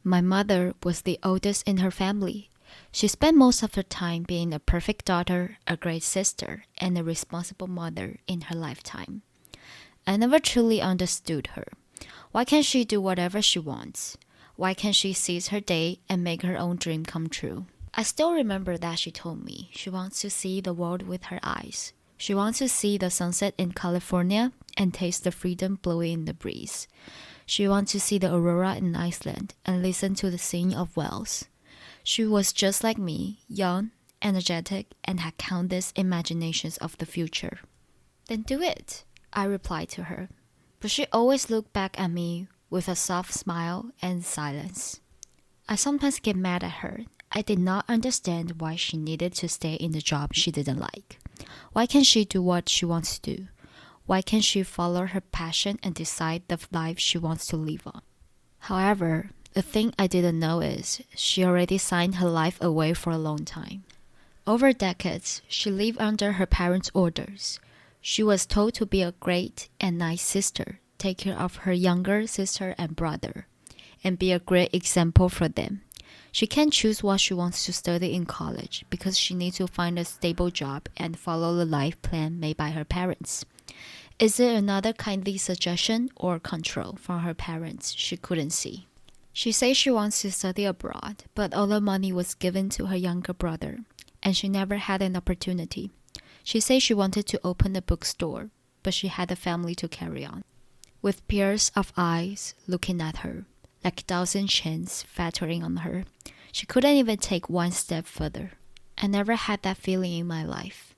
My mother was the oldest in her family. She spent most of her time being a perfect daughter, a great sister, and a responsible mother in her lifetime. I never truly understood her. Why can't she do whatever she wants? Why can't she seize her day and make her own dream come true? I still remember that she told me she wants to see the world with her eyes. She wants to see the sunset in California and taste the freedom blowing in the breeze. She wants to see the aurora in Iceland and listen to the singing of whales. She was just like me, young, energetic, and had countless imaginations of the future. Then do it, I replied to her. But she always looked back at me with a soft smile and silence. I sometimes get mad at her. I did not understand why she needed to stay in the job she didn't like. Why can't she do what she wants to do? Why can't she follow her passion and decide the life she wants to live on? However, the thing I didn't know is she already signed her life away for a long time. Over decades, she lived under her parents' orders. She was told to be a great and nice sister, take care of her younger sister and brother, and be a great example for them. She can't choose what she wants to study in college because she needs to find a stable job and follow the life plan made by her parents. Is it another kindly suggestion or control from her parents she couldn't see? She says she wants to study abroad, but all the money was given to her younger brother, and she never had an opportunity. She says she wanted to open a bookstore, but she had a family to carry on. With pairs of eyes looking at her, like 1,000 chins fattering on her, she couldn't even take one step further. I never had that feeling in my life.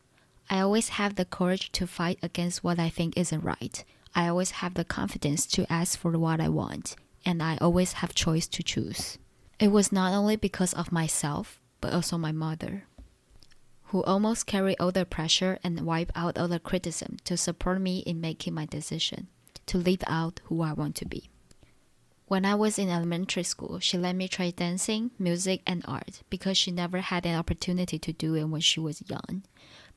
I always have the courage to fight against what I think isn't right. I always have the confidence to ask for what I want, and I always have choice to choose. It was not only because of myself, but also my mother, who almost carried all the pressure and wiped out all the criticism to support me in making my decision, to live out who I want to be. When I was in elementary school, she let me try dancing, music, and art because she never had an opportunity to do it when she was young.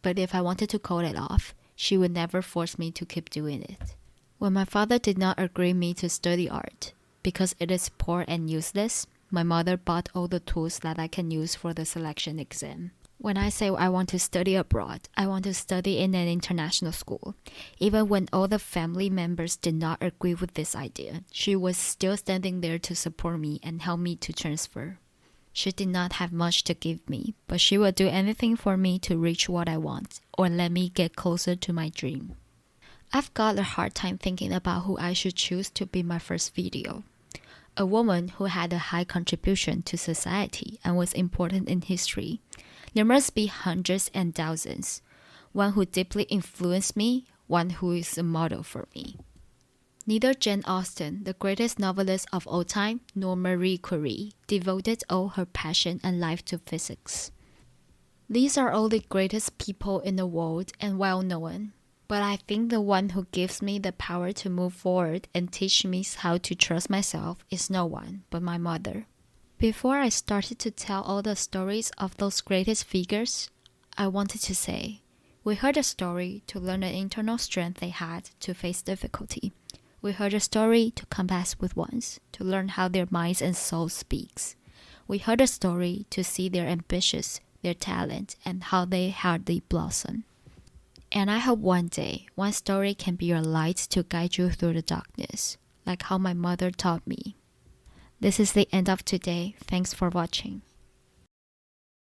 But if I wanted to call it off, she would never force me to keep doing it. When my father did not agree me to study art, because it is poor and useless, my mother bought all the tools that I can use for the selection exam. When I say I want to study abroad, I want to study in an international school. Even when all the family members did not agree with this idea, she was still standing there to support me and help me to transfer. She did not have much to give me, but she would do anything for me to reach what I want or let me get closer to my dream. I've got a hard time thinking about who I should choose to be my first video. A woman who had a high contribution to society and was important in history. There must be hundreds and thousands. One who deeply influenced me, one who is a model for me. Neither Jane Austen, the greatest novelist of all time, nor Marie Curie devoted all her passion and life to physics. These are all the greatest people in the world and well-known. But I think the one who gives me the power to move forward and teach me how to trust myself is no one but my mother. Before I started to tell all the stories of those greatest figures, I wanted to say, we heard a story to learn the internal strength they had to face difficulty. We heard a story to compass with ones, to learn how their minds and souls speaks. We heard a story to see their ambitions, their talent, and how they hardly blossom. And I hope one day, one story can be your light to guide you through the darkness, like how my mother taught me. This is the end of today. Thanks for watching.